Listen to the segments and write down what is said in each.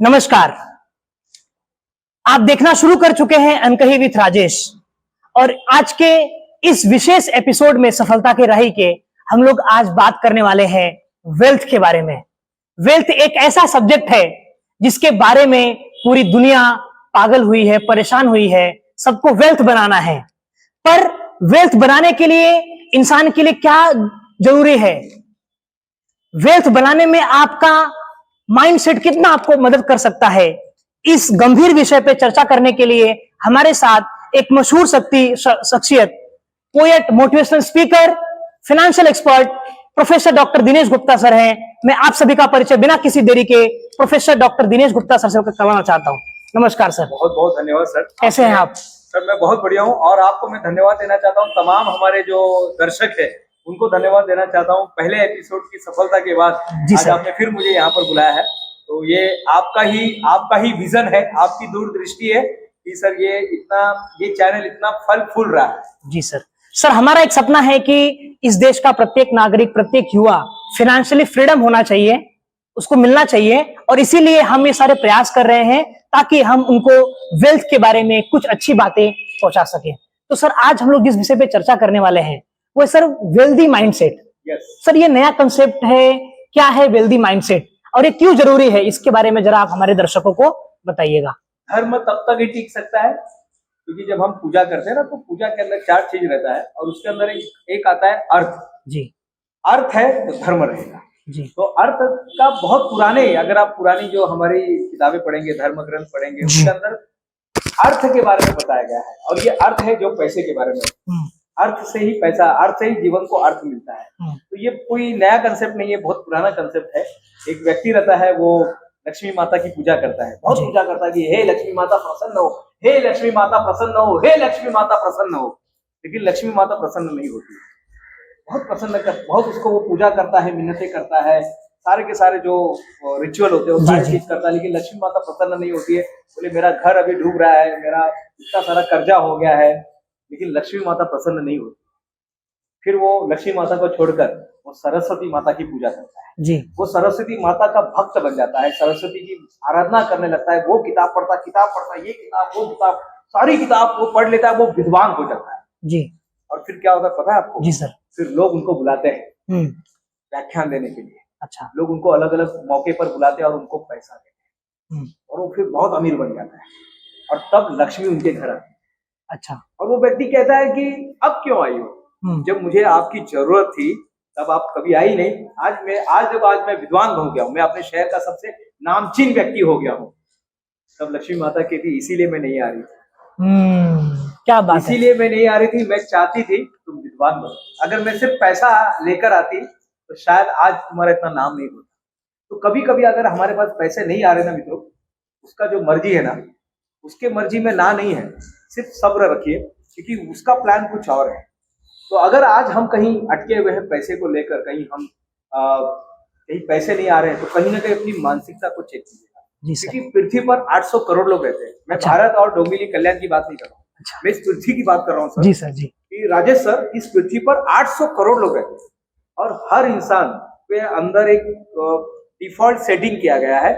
नमस्कार। आप देखना शुरू कर चुके हैं अनकही विथ राजेश और आज के इस विशेष एपिसोड में सफलता के राही के हम लोग आज बात करने वाले हैं वेल्थ के बारे में। वेल्थ एक ऐसा सब्जेक्ट है जिसके बारे में पूरी दुनिया पागल हुई है, परेशान हुई है। सबको वेल्थ बनाना है, पर वेल्थ बनाने के लिए इंसान के लिए क्या जरूरी है? वेल्थ बनाने में आपका माइंडसेट कितना आपको मदद कर सकता है? इस गंभीर विषय पे चर्चा करने के लिए हमारे साथ एक मशहूर शख्सियत, poet, motivational speaker, financial expert professor doctor Dinesh Gupta sir हैं। मैं आप सभी का परिचय बिना किसी देरी के professor doctor Dinesh Gupta sir से करवाना चाहता हूं। नमस्कार सर। बहुत बहुत धन्यवाद सर। कैसे हैं आप? सर मैं बहुत बढ़िया हूं और आपको मैं धन्यवाद देना चाहता हूं। तमाम हमारे जो दर्शक है उनको धन्यवाद देना चाहता हूं। पहले एपिसोड की सफलता के बाद आज आपने फिर मुझे यहाँ पर बुलाया है, तो ये आपका ही विजन है, आपकी दूरदृष्टि है कि सर ये चैनल इतना फल फूल रहा है। जी सर। सर हमारा एक सपना है कि इस देश का प्रत्येक नागरिक, प्रत्येक युवा फाइनेंशियली फ्रीडम होना चाहिए, उसको मिलना चाहिए, और इसीलिए हम ये सारे प्रयास कर रहे हैं ताकि हम उनको वेल्थ के बारे में कुछ अच्छी बातें पहुंचा सके। तो सर आज हम लोग जिस विषय पे चर्चा करने वाले हैं वो है सर वेल्दी माइंडसेट। सर ये नया कंसेप्ट है, क्या है वेल्दी माइंडसेट और ये क्यों जरूरी है, इसके बारे में जरा आप हमारे दर्शकों को बताइएगा। धर्म तब तक ही टिक सकता है क्योंकि जब हम पूजा करते हैं ना, तो पूजा के अंदर 4 चीज रहता है और उसके अंदर एक आता है अर्थ। जी। अर्थ है तो धर्म रहेगा। जी। तो अर्थ का बहुत पुराने, अगर आप पुरानी जो हमारी किताबें पढ़ेंगे, धर्म ग्रंथ पढ़ेंगे, उसके अंदर अर्थ के बारे में बताया गया है। और ये अर्थ है जो पैसे के बारे में। अर्थ से ही पैसा, अर्थ से ही जीवन को अर्थ मिलता है। तो ये कोई नया कंसेप्ट नहीं है, बहुत पुराना कंसेप्ट है। एक व्यक्ति रहता है, वो लक्ष्मी माता की पूजा करता है, बहुत पूजा करता है कि हे लक्ष्मी माता प्रसन्न हो, हे लक्ष्मी माता प्रसन्न हो, हे लक्ष्मी माता प्रसन्न हो। लेकिन लक्ष्मी माता प्रसन्न नहीं होती। बहुत उसको वो पूजा करता है, मिन्नतें करता है, सारे के सारे जो रिचुअल होते हैं वो सारी चीज करता है, लेकिन लक्ष्मी माता प्रसन्न नहीं होती है। बोले मेरा घर अभी डूब रहा है, मेरा इतना सारा कर्जा हो गया है, लेकिन लक्ष्मी माता प्रसन्न नहीं होती। फिर वो लक्ष्मी माता को छोड़कर वो सरस्वती माता की पूजा करता है। जी। वो सरस्वती माता का भक्त बन जाता है, सरस्वती की आराधना करने लगता है। वो किताब पढ़ता, ये किताब, वो किताब, सारी किताब वो पढ़ लेता है, वो विद्वान हो जाता है। जी। और फिर क्या होता है पता है आपको? जी सर। फिर लोग उनको बुलाते हैं व्याख्यान देने के लिए। अच्छा। लोग उनको अलग अलग मौके पर बुलाते हैं और उनको पैसा देते हैं और वो फिर बहुत अमीर बन जाता है और तब लक्ष्मी उनके घर आती है। अच्छा। और वो व्यक्ति कहता है कि अब क्यों आई हो? जब मुझे आपकी जरूरत थी तब आप कभी आई नहीं। आज मैं विद्वान हो गया हूँ, मैं अपने शहर का सबसे नामचीन व्यक्ति हो गया हूँ। तब लक्ष्मी माता कहती इसीलिए मैं नहीं आ रही थी। क्या बात है। इसीलिए मैं नहीं आ रही थी, मैं चाहती थी तुम विद्वान बनो। अगर मैं सिर्फ पैसा लेकर आती तो शायद आज तुम्हारा इतना नाम नहीं होता। तो कभी कभी अगर हमारे पास पैसे नहीं आ रहे ना मित्रों, उसका जो मर्जी है ना, उसके मर्जी में ना नहीं है, सिर्फ सब्र रखिए क्योंकि उसका प्लान कुछ और है। तो अगर आज हम कहीं अटके हुए हैं पैसे को लेकर, कहीं पैसे नहीं आ रहे हैं, तो कहीं ना कहीं अपनी मानसिकता को चेक कीजिएगा। क्योंकि पृथ्वी पर 800 करोड़ लोग रहते हैं। मैं भारत और डोंबिवली कल्याण की बात नहीं कर रहा हूँ, मैं इस पृथ्वी की बात कर रहा हूँ सर। जी सर। जी। कि राजेश सर, इस पृथ्वी पर 800 करोड़ लोग रहते हैं और हर इंसान के अंदर एक डिफॉल्ट सेटिंग किया गया है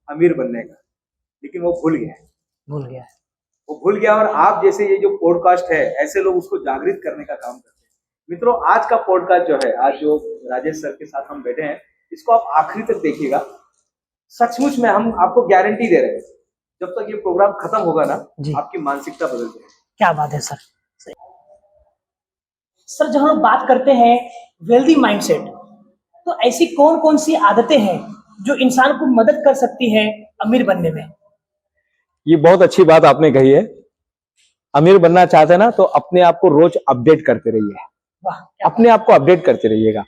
अमीर बनने का, लेकिन वो भूल गया। और आप जैसे ये जो पॉडकास्ट है, ऐसे लोग उसको जागृत करने का काम करते हैं। मित्रों, आज का पॉडकास्ट जो है, आज जो राजेश सर के साथ हम बैठे हैं, इसको आप आखिरी तक देखिएगा। सचमुच में हम आपको गारंटी दे रहे हैं, जब तक ये प्रोग्राम खत्म होगा ना, आपकी मानसिकता बदल जाएगी। क्या बात है सर। सर जब हम बात करते हैं वेल्दी माइंडसेट, तो ऐसी कौन कौन सी आदतें हैं जो इंसान को मदद कर सकती है अमीर बनने में? ये बहुत अच्छी बात आपने कही है। अमीर बनना चाहते हैं ना, तो अपने आप को रोज अपडेट करते रहिए। अपने आप को अपडेट करते रहिएगा।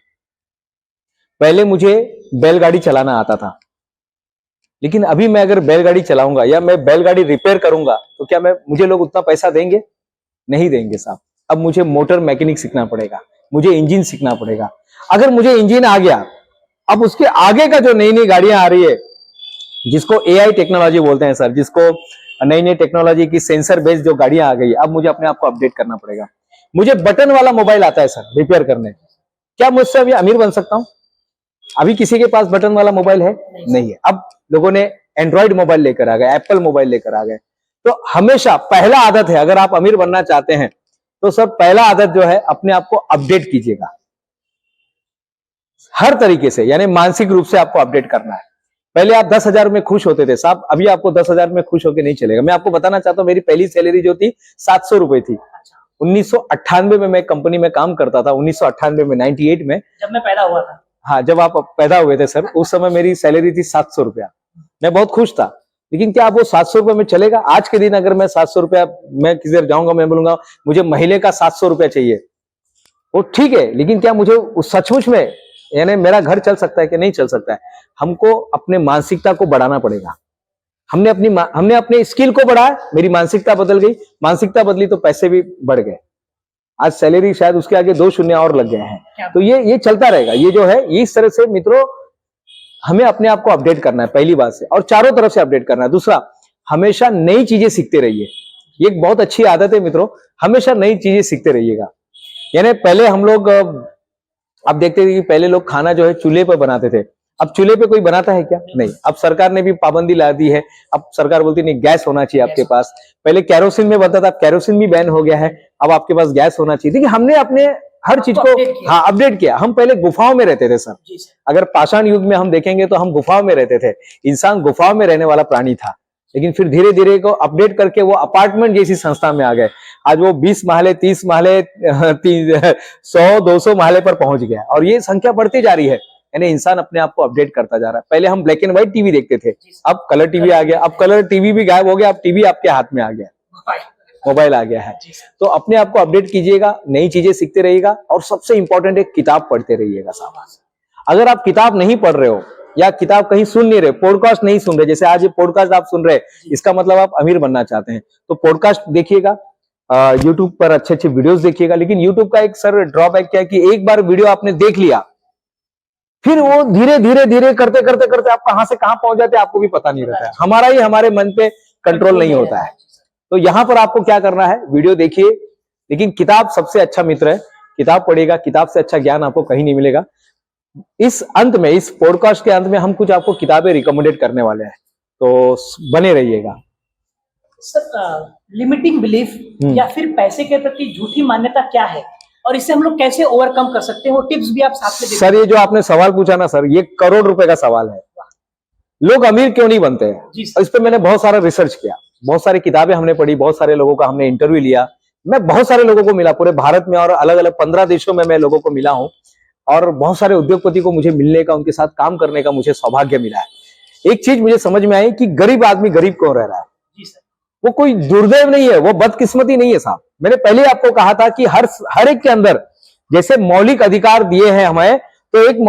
पहले मुझे बैलगाड़ी चलाना आता था, लेकिन अभी मैं अगर बैलगाड़ी चलाऊंगा या मैं बैलगाड़ी रिपेयर करूंगा तो क्या मुझे लोग उतना पैसा देंगे? नहीं देंगे साहब। अब मुझे मोटर मैकेनिक सीखना पड़ेगा, मुझे इंजन सीखना पड़ेगा। अगर मुझे इंजन आ गया, अब उसके आगे का जो नई नई गाड़ियां आ रही है, जिसको एआई टेक्नोलॉजी बोलते हैं सर, जिसको नई नई टेक्नोलॉजी की सेंसर बेस्ड जो गाड़ियां आ गई, अब मुझे अपने आप को अपडेट करना पड़ेगा। मुझे बटन वाला मोबाइल आता है सर रिपेयर करने, क्या मुझसे अभी अमीर बन सकता हूं? अभी किसी के पास बटन वाला मोबाइल है? नहीं है। अब लोगों ने एंड्रॉइड मोबाइल लेकर आ गए, एप्पल मोबाइल लेकर आ गए। तो हमेशा पहला आदत है, अगर आप अमीर बनना चाहते हैं तो सर पहला आदत जो है, अपने आप को अपडेट कीजिएगा हर तरीके से, यानी मानसिक रूप से आपको अपडेट करना है। पहले आप 10,000 में खुश होते थे साहब, अभी आपको 10,000 में खुश होकर नहीं चलेगा। मैं आपको बताना चाहता हूं, मेरी पहली सैलरी जो थी 700 रुपए थी। 1998 में मैं कंपनी में काम करता था, 1998 में, 98 में, जब मैं पैदा हुआ था। हाँ, जब आप पैदा हुए थे सर, उस समय मेरी सैलरी थी 700 रुपया। मैं बहुत खुश था, लेकिन क्या वो 700 रुपये में चलेगा? आज के दिन अगर मैं 700 रुपया, मैं किसी देर जाऊंगा, मैं बोलूंगा मुझे महीने का 700 रुपया चाहिए, वो ठीक है, लेकिन क्या मुझे सचमुच में, यानी मेरा घर चल सकता है कि नहीं चल सकता है? हमको अपने मानसिकता को बढ़ाना पड़ेगा। हमने अपने स्किल को बढ़ाया, मेरी मानसिकता बदल गई, मानसिकता बदली तो पैसे भी बढ़ गए। आज सैलरी शायद उसके आगे 2 शून्य और लग गए हैं। तो ये चलता रहेगा। ये जो है, इस तरह से मित्रों हमें अपने आप को अपडेट करना है, पहली बात से, और चारों तरफ से अपडेट करना है। दूसरा, हमेशा नई चीजें सीखते रहिए। ये एक बहुत अच्छी आदत है मित्रों, हमेशा नई चीजें सीखते रहिएगा। यानी पहले हम लोग, आप देखते थे कि पहले लोग खाना जो है चूल्हे पर बनाते थे। अब चूल्हे पे कोई बनाता है क्या? नहीं। अब सरकार ने भी पाबंदी ला दी है। अब सरकार बोलती नहीं, गैस होना चाहिए आपके पास। पहले कैरोसिन में बनता था, अब कैरोसिन भी बैन हो गया है, अब आपके पास गैस होना चाहिए। देखिए, हमने अपने हर चीज को अपडेट किया। हम पहले गुफाओं में रहते थे सर। अगर पाषाण युग में हम देखेंगे तो हम गुफाओं में रहते थे। इंसान गुफाओं में रहने वाला प्राणी था, लेकिन फिर धीरे धीरे को अपडेट करके वो अपार्टमेंट जैसी संस्था में आ गए। आज वो 20 महले, 30 महले, 100, 200 महले पर पहुंच गया, और ये संख्या बढ़ती जा रही है। यानी इंसान अपने आप को अपडेट करता जा रहा है। पहले हम ब्लैक एंड व्हाइट टीवी देखते थे, अब कलर टीवी आ गया। अब कलर टीवी भी गायब हो गया, अब टीवी आपके हाथ में आ गया, मोबाइल आ गया है। तो अपने आप को अपडेट कीजिएगा, नई चीजें सीखते रहिएगा, और सबसे इंपॉर्टेंट है, किताब पढ़ते रहिएगा साहब। अगर आप किताब नहीं पढ़ रहे हो, या किताब कहीं सुन नहीं रहे, पॉडकास्ट नहीं सुन रहे, जैसे आज ये पॉडकास्ट आप सुन रहे, इसका मतलब आप अमीर बनना चाहते हैं, तो पॉडकास्ट देखिएगा, यूट्यूब पर अच्छे अच्छे वीडियोस देखिएगा। लेकिन यूट्यूब का एक सर ड्रॉबैक क्या है कि एक बार वीडियो आपने देख लिया, फिर वो धीरे धीरे धीरे करते करते करते आप कहां से कहां पहुंच जाते हैं आपको भी पता नहीं रहता है। हमारा ही हमारे मन पे कंट्रोल नहीं होता है। तो यहां पर आपको क्या करना है, वीडियो देखिए, लेकिन किताब सबसे अच्छा मित्र है। किताब पढ़िएगा, किताब से अच्छा ज्ञान आपको कहीं नहीं मिलेगा। इस अंत में, इस पॉडकास्ट के अंत में हम कुछ आपको किताबें रिकमेंडेड करने वाले हैं, तो बने रहिएगा। सर, लिमिटिंग बिलीफ या फिर पैसे के प्रति झूठी मान्यता क्या है, और इससे हम लोग कैसे ओवरकम कर सकते हैं, वो टिप्स भी आप साथ में सर, ये जो आपने सवाल पूछा ना सर, ये करोड़ रुपए का सवाल है। लोग अमीर क्यों नहीं बनते हैं? इस पे मैंने बहुत सारा रिसर्च किया, बहुत सारी किताबें हमने पढ़ी, बहुत सारे लोगों का हमने इंटरव्यू लिया। मैं बहुत सारे लोगों को मिला पूरे भारत में, और अलग अलग 15 देशों में मैं लोगों को मिला हूं, और बहुत सारे उद्योगपति को मुझे मिलने का, उनके साथ काम करने का मुझे सौभाग्य मिला है। एक चीज मुझे समझ में आई कि गरीब आदमी गरीब क्यों रह रहा है। वो कोई दुर्दैव नहीं है, वो बदकिस्मती नहीं है साहब। मैंने पहले आपको कहा था कि हर एक के अंदर जैसे मौलिक अधिकार दिए हैं हमें, तो एक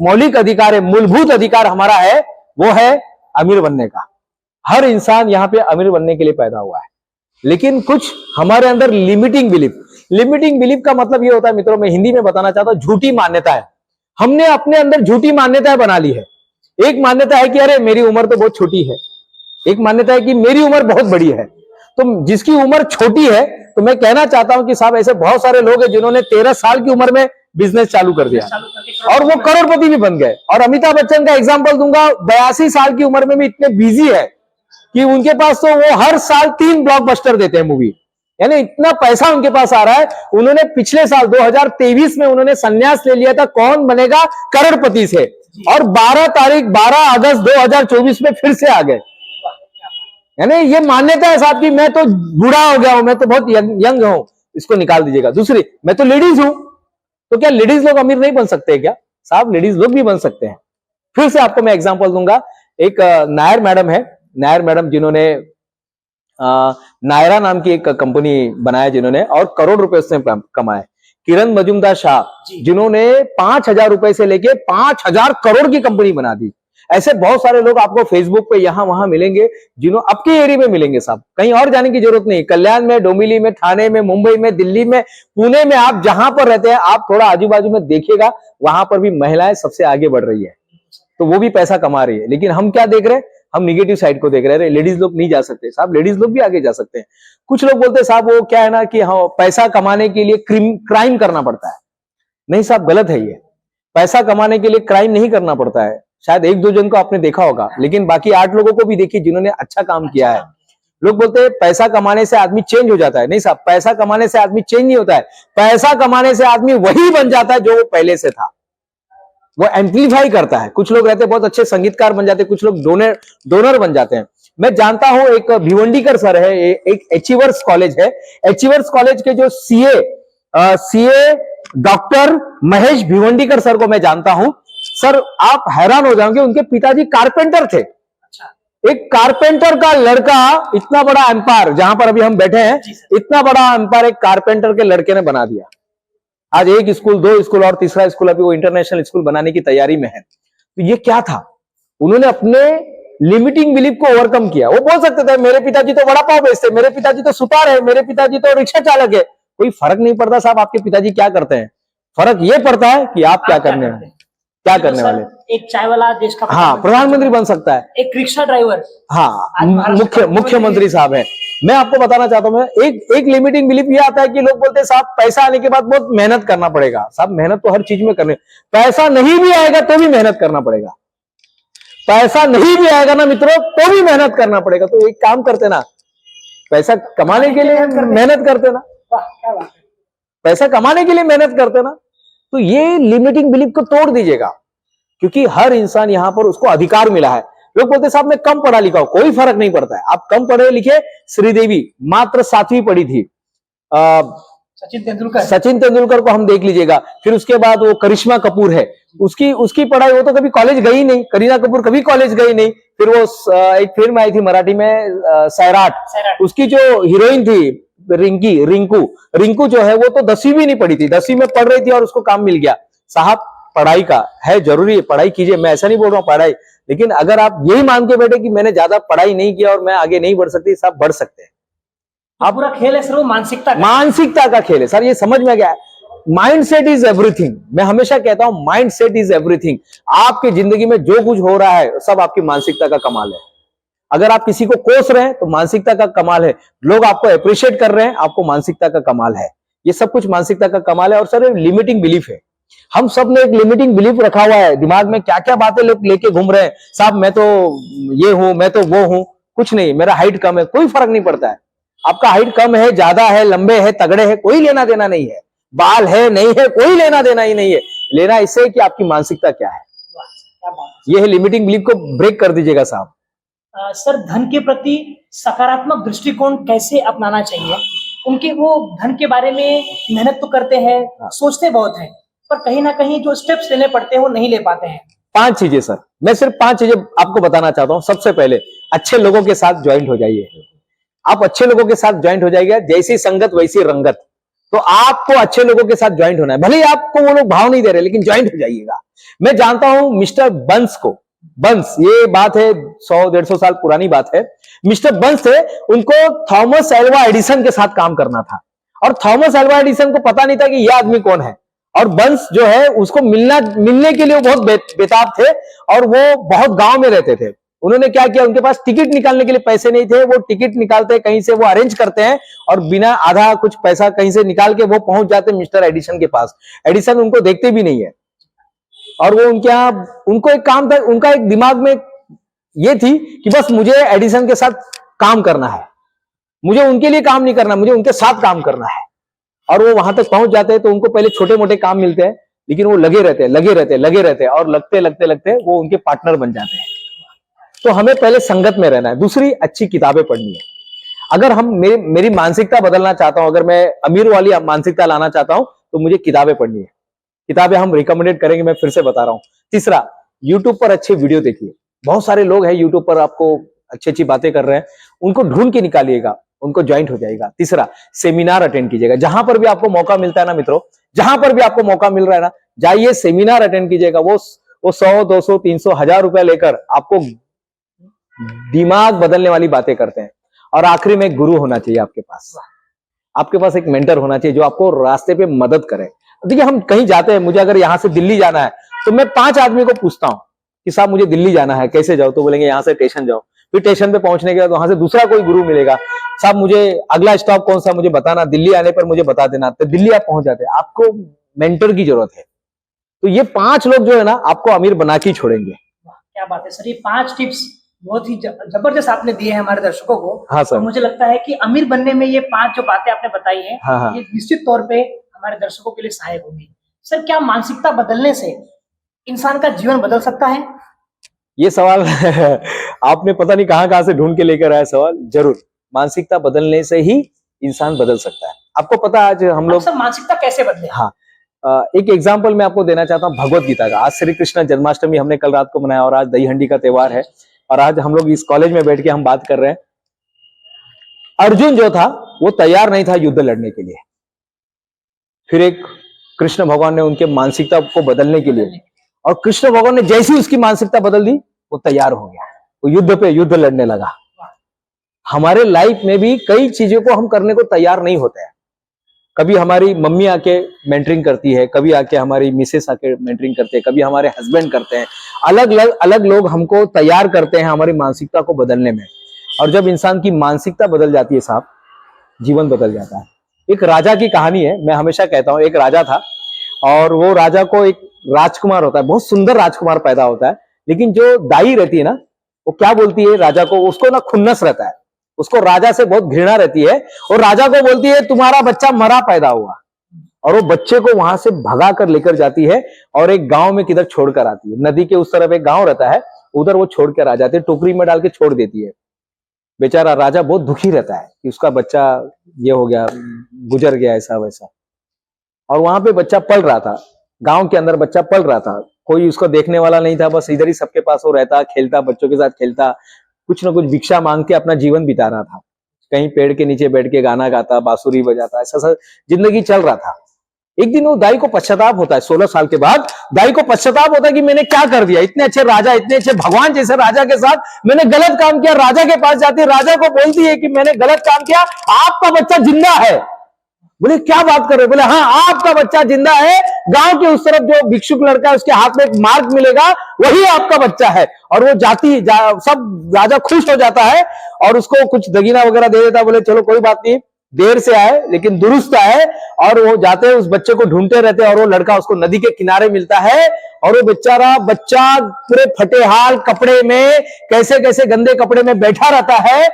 मौलिक अधिकार है, मूलभूत अधिकार हमारा है, वो है अमीर बनने का। हर इंसान यहाँ पे अमीर बनने के लिए पैदा हुआ है, लेकिन कुछ हमारे अंदर लिमिटिंग बिलीफ का मतलब ये होता है मित्रों, मैं हिंदी में बताना चाहता हूं, झूठी मान्यता है। हमने अपने अंदर झूठी मान्यताएं बना ली है। एक मान्यता है कि अरे मेरी उम्र तो बहुत छोटी है, एक मान्यता है कि मेरी उम्र बहुत बड़ी है। तो जिसकी उम्र छोटी है, तो मैं कहना चाहता हूं कि साहब ऐसे बहुत सारे लोग हैं जिन्होंने 13 साल की उम्र में बिजनेस चालू कर दिया और वो करोड़पति भी बन गए। और अमिताभ बच्चन का एग्जांपल दूंगा, 82 साल की उम्र में भी इतने बिजी है कि उनके पास तो वो हर साल 3 ब्लॉकबस्टर देते हैं मूवी, यानी इतना पैसा उनके पास आ रहा है। उन्होंने पिछले साल 2023 में उन्होंने संन्यास ले लिया था कौन बनेगा करोड़पति से, और 12 अगस्त 2024 में फिर से आ गए। यानी ये मान्यता है साहब कि मैं तो बूढ़ा हो गया हूं, मैं तो बहुत यंग हूं, इसको निकाल दीजिएगा। दूसरी, मैं तो लेडीज हूं, तो क्या लेडीज लोग अमीर नहीं बन सकते क्या? साहब लेडीज लोग भी बन सकते हैं। फिर से आपको मैं एग्जांपल दूंगा, एक नायर मैडम है, नायर मैडम जिन्होंने नायरा नाम की एक कंपनी बनाया जिन्होंने, और करोड़ रुपए उसने कमाए। किरण मजूमदार शाह जिन्होंने 5,000 रुपए से लेके 5,000 करोड़ की कंपनी बना दी। ऐसे बहुत सारे लोग आपको फेसबुक पे यहां वहां मिलेंगे, जिन्होंने आपके एरिया में मिलेंगे साहब, कहीं और जाने की जरूरत नहीं। कल्याण में, डोंबिवली में, थाने में, मुंबई में, दिल्ली में, पुणे में, आप जहां पर रहते हैं आप थोड़ा आजू बाजू में देखिएगा, वहां पर भी महिलाएं सबसे आगे बढ़ रही है, तो वो भी पैसा कमा रही है। लेकिन हम क्या देख रहे हैं? हम निगेटिव साइड को देख रहे हैं, लेडीज लोग नहीं जा सकते। साहब लेडीज लोग भी आगे जा सकते हैं। कुछ लोग बोलते हैं साहब वो क्या है ना कि हाँ पैसा कमाने के लिए क्राइम करना पड़ता है। नहीं साहब, गलत है ये। पैसा कमाने के लिए क्राइम नहीं करना पड़ता है। शायद एक दो जन को आपने देखा होगा, लेकिन बाकी 8 लोगों को भी देखिए जिन्होंने अच्छा काम किया है। लोग बोलते हैं पैसा कमाने से आदमी चेंज हो जाता है। नहीं साहब, पैसा कमाने से आदमी चेंज नहीं होता है। पैसा कमाने से आदमी वही बन जाता है जो वो पहले से था। वो एम्पलीफाई करता है। कुछ लोग रहते हैं बहुत अच्छे संगीतकार बन जाते हैं, कुछ लोग डोनर बन जाते हैं। मैं जानता हूं एक भिवंडीकर सर है, एक अचीवर्स कॉलेज है, अचीवर्स कॉलेज के जो सीए डॉक्टर महेश भिवंडीकर सर को मैं जानता हूं। सर आप हैरान हो जाओगे, उनके पिताजी कारपेंटर थे। एक कारपेंटर का लड़का इतना बड़ा एम्पायर, जहां पर अभी हम बैठे हैं, इतना बड़ा एम्पायर एक कारपेंटर के लड़के ने बना दिया। आज 1 स्कूल, 2 स्कूल और तीसरा स्कूल अभी वो इंटरनेशनल स्कूल बनाने की तैयारी में है। तो ये क्या था? उन्होंने अपने लिमिटिंग बिलीफ को ओवरकम किया। वो बोल सकते थे मेरे पिताजी तो वड़ा पाव बेचते, मेरे पिताजी तो सुतार है, मेरे पिताजी तो रिक्शा चालक है। कोई फर्क नहीं पड़ता साहब आपके पिताजी क्या करते हैं, फर्क ये पड़ता है कि आप क्या करने वाले, क्या करने वाले। एक चाय वाला देश का हाँ, प्रधानमंत्री बन सकता है, एक रिक्शा ड्राइवर, हाँ, मुख्यमंत्री साहब है। मैं आपको बताना चाहता हूं, एक लिमिटिंग बिलीफ ये आता है कि लोग बोलते हैं साहब पैसा आने के बाद बहुत मेहनत करना पड़ेगा। साहब मेहनत तो हर चीज में करनी, पैसा नहीं भी आएगा तो भी मेहनत करना पड़ेगा। पैसा नहीं भी आएगा ना मित्रों तो भी मेहनत करना पड़ेगा। तो एक काम करते ना, पैसा कमाने के लिए मेहनत करते ना, पैसा कमाने के लिए मेहनत करते ना, तो ये लिमिटिंग बिलीफ को तोड़ दीजिएगा। क्योंकि हर इंसान यहां पर उसको अधिकार मिला है। लोग बोलते साहब मैं कम पढ़ा लिखा हूं, कोई फर्क नहीं पड़ता है। आप कम पढ़े लिखे, श्रीदेवी मात्र 7वीं पढ़ी थी, सचिन तेंदुलकर को हम देख लीजिएगा। फिर उसके बाद वो करिश्मा कपूर है, उसकी पढ़ाई, वो तो कभी कॉलेज गई नहीं। करीना कपूर कभी कॉलेज गई नहीं। फिर वो एक फिल्म आई थी मराठी में सैराट, उसकी जो हीरोइन थी रिंकू जो है वो तो 10वीं भी नहीं पढ़ी थी, 10वीं में पढ़ रही थी और उसको काम मिल गया। साहब पढ़ाई का है, जरूरी है, पढ़ाई कीजिए, मैं ऐसा नहीं बोल रहा हूं पढ़ाई, लेकिन अगर आप यही मान के बैठे कि मैंने ज्यादा पढ़ाई नहीं किया और मैं आगे नहीं बढ़ सकती, साहब बढ़ सकते हैं। आप पूरा खेल है सर वो मानसिकता का खेल है सर, ये समझ में गया। Mind set is everything. मैं हमेशा कहता हूं माइंड सेट इज एवरीथिंग। आपकी जिंदगी में जो कुछ हो रहा है सब आपकी मानसिकता का कमाल है। अगर आप किसी को कोस रहे हैं तो मानसिकता का कमाल है, लोग आपको अप्रिशिएट कर रहे हैं, आपको मानसिकता का कमाल है। ये सब कुछ मानसिकता का कमाल है। और सर लिमिटिंग बिलीफ है, हम सब ने एक लिमिटिंग बिलीफ रखा हुआ है दिमाग में, क्या क्या बातें लेके घूम रहे हैं। साहब मैं तो ये हूं, मैं तो वो हूं, कुछ नहीं, मेरा हाइट कम है, कोई फर्क नहीं पड़ता है। आपका हाइट कम है, ज्यादा है, लंबे है, तगड़े है, कोई लेना देना नहीं है। बाल है, नहीं है, कोई लेना देना ही नहीं है। लेना इससे कि आपकी मानसिकता क्या है। यह है लिमिटिंग बिलीफ को ब्रेक कर दीजिएगा साहब। सर धन के प्रति सकारात्मक दृष्टिकोण कैसे अपनाना चाहिए? उनके वो धन के बारे में मेहनत तो करते हैं, सोचते बहुत हैं, पर कहीं ना कहीं जो स्टेप्स लेने पड़ते हैं वो नहीं ले पाते हैं। 5 चीजें सर, मैं सिर्फ 5 चीजें आपको बताना चाहता हूं। सबसे पहले अच्छे लोगों के साथ ज्वाइंट हो जाइए। आप अच्छे लोगों के साथ ज्वाइंट हो जाएगा, जैसी संगत वैसी रंगत। तो आपको अच्छे लोगों के साथ ज्वाइंट होना है, भले ही आपको वो लोग भाव नहीं दे रहे, लेकिन ज्वाइंट हो जाइएगा। मैं जानता हूं मिस्टर बंस को, बंस, ये बात है 100-150 साल पुरानी बात है। मिस्टर बंस थे, उनको थॉमस एल्वा एडिसन के साथ काम करना था, और थॉमस एल्वा एडिसन को पता नहीं था कि यह आदमी कौन है। और बंस जो है उसको मिलने के लिए वो बहुत बेताब थे, और वो बहुत गांव में रहते थे। उन्होंने क्या किया, उनके पास टिकट निकालने के लिए पैसे नहीं थे, वो टिकट निकालते कहीं से, वो अरेंज करते हैं और बिना आधा कुछ पैसा कहीं से निकाल के वो पहुंच जाते मिस्टर एडिसन के पास। एडिसन उनको देखते भी नहीं है, और वो उनके यहाँ, उनको एक काम था, उनका एक दिमाग में ये थी कि बस मुझे एडिसन के साथ काम करना है, मुझे उनके लिए काम नहीं करना, मुझे उनके साथ काम करना है। और वो वहां तक पहुंच जाते हैं तो उनको पहले छोटे मोटे काम मिलते हैं, लेकिन वो लगे रहते हैं और लगते वो उनके पार्टनर बन जाते हैं। तो हमें पहले संगत में रहना है। दूसरी, अच्छी किताबें पढ़नी है। अगर हम मेरी मानसिकता बदलना चाहता हूं, अगर मैं अमीर वाली मानसिकता लाना चाहता हूं, तो मुझे किताबें पढ़नी है। किताबें हम रिकमेंडेड करेंगे, मैं फिर से बता रहा हूं। तीसरा, यूट्यूब पर अच्छे वीडियो देखिए। बहुत सारे लोग हैं यूट्यूब पर आपको अच्छी अच्छी बातें कर रहे हैं, उनको ढूंढ के निकालिएगा, उनको ज्वाइंट हो जाएगा। तीसरा, सेमिनार अटेंड कीजिएगा। जहां पर भी आपको मौका मिलता है ना मित्रों, जहां पर भी आपको मौका मिल रहा है ना, जाइए सेमिनार अटेंड कीजिएगा। वो 100, 200, 300, 1000 रुपया लेकर आपको दिमाग बदलने वाली बातें करते हैं। और आखिरी में एक गुरु होना चाहिए आपके पास एक मेंटर होना चाहिए जो आपको रास्ते पे मदद करे। देखिए हम कहीं जाते हैं, मुझे अगर यहां से दिल्ली जाना है तो मैं 5 आदमी को पूछता हूं कि साहब मुझे दिल्ली जाना है, कैसे जाओ? तो बोलेंगे यहां से स्टेशन जाओ। फिर स्टेशन पे पहुंचने के बाद वहां से दूसरा कोई गुरु मिलेगा, साहब मुझे अगला स्टॉप कौन सा मुझे बताना, दिल्ली आने पर मुझे बता देना। तो दिल्ली आप पहुंच जाते हैं। आपको मेंटर की जरूरत है। तो ये 5 लोग जो है ना आपको अमीर बना के छोड़ेंगे। क्या बात है सर, ये 5 टिप्स बहुत ही जबरदस्त आपने दिए हैं हमारे दर्शकों को। हाँ सर। और मुझे लगता है कि अमीर बनने में ये 5 जो बातें आपने बताई हैं, हाँ, हाँ। ये निश्चित तौर पे हमारे दर्शकों के लिए सहायक होंगी। सर, क्या मानसिकता बदलने से इंसान का जीवन बदल सकता है? ये सवाल आपने पता नहीं कहां कहां से ढूंढ के लेकर आया सवाल। जरूर, मानसिकता बदलने से ही इंसान बदल सकता है। आपको पता आज हम लोग सर, मानसिकता कैसे बदले? हाँ, एक एग्जाम्पल मैं आपको देना चाहता हूँ भगवत गीता का। आज श्री कृष्ण जन्माष्टमी हमने कल रात को मनाया और आज दही हंडी का त्योहार है और आज हम लोग इस कॉलेज में बैठ के हम बात कर रहे हैं। अर्जुन जो था वो तैयार नहीं था युद्ध लड़ने के लिए, फिर एक कृष्ण भगवान ने उनके मानसिकता को बदलने के लिए, और कृष्ण भगवान ने जैसी उसकी मानसिकता बदल दी वो तैयार हो गया, वो युद्ध पे युद्ध लड़ने लगा। हमारे लाइफ में भी कई चीजों को हम करने को तैयार नहीं होते हैं। कभी हमारी मम्मी आके मेंटरिंग करती है, कभी आके हमारी मिसेस आके मेंटरिंग करते हैं, कभी हमारे हस्बैंड करते हैं। अलग लोग हमको तैयार करते हैं हमारी मानसिकता को बदलने में। और जब इंसान की मानसिकता बदल जाती है साहब, जीवन बदल जाता है। एक राजा की कहानी है, मैं हमेशा कहता हूं, एक राजा था और वो राजा को एक राजकुमार होता है, बहुत सुंदर राजकुमार पैदा होता है, लेकिन जो दाई रहती है ना, वो क्या बोलती है राजा को, उसको ना खुन्नस रहता है, उसको राजा से बहुत घृणा रहती है और राजा को बोलती है तुम्हारा बच्चा मरा पैदा हुआ, और वो बच्चे को वहां से भगा कर लेकर जाती है और एक गांव में किधर छोड़कर आती है। नदी के उस तरफ एक गांव रहता है, उधर वो छोड़ कर आ जाती है, टोकरी में डाल के छोड़ देती है। बेचारा राजा बहुत दुखी रहता है कि उसका बच्चा ये हो गया, गुजर गया, ऐसा वैसा। और वहां पे बच्चा पल रहा था, गांव के अंदर बच्चा पल रहा था, कोई उसको देखने वाला नहीं था, बस इधर ही सबके पास वो रहता, खेलता, बच्चों के साथ खेलता, कुछ ना कुछ भिक्षा मांग के अपना जीवन बिता रहा था। कहीं पेड़ के नीचे बैठ के गाना गाता, बांसुरी बजाता, ऐसा जिंदगी चल रहा था। एक दिन वो दाई को पश्चाताप होता है, 16 साल के बाद दाई को पश्चाताप होता है कि मैंने क्या कर दिया, इतने अच्छे राजा, इतने अच्छे भगवान जैसे राजा के साथ मैंने गलत काम किया। राजा के पास जाती है, राजा को बोलती है कि मैंने गलत काम किया, आपका बच्चा जिंदा है। बोले क्या बात कर रहे हो? बोले हाँ, आपका बच्चा जिंदा है, गांव के उस तरफ जो भिक्षुक लड़का है उसके हाथ में एक मार्ग मिलेगा, वही आपका बच्चा है। और वो सब राजा खुश हो जाता है और उसको कुछ दगीना वगैरह दे देता। बोले चलो कोई बात नहीं, देर से आए लेकिन दुरुस्त आए। और वो जाते हैं, उस बच्चे को ढूंढते रहते हैं और वो लड़का उसको नदी के किनारे मिलता है और वो बेचारा बच्चा पूरे फटे हाल कपड़े में, कैसे कैसे गंदे कपड़े में बैठा रहता है।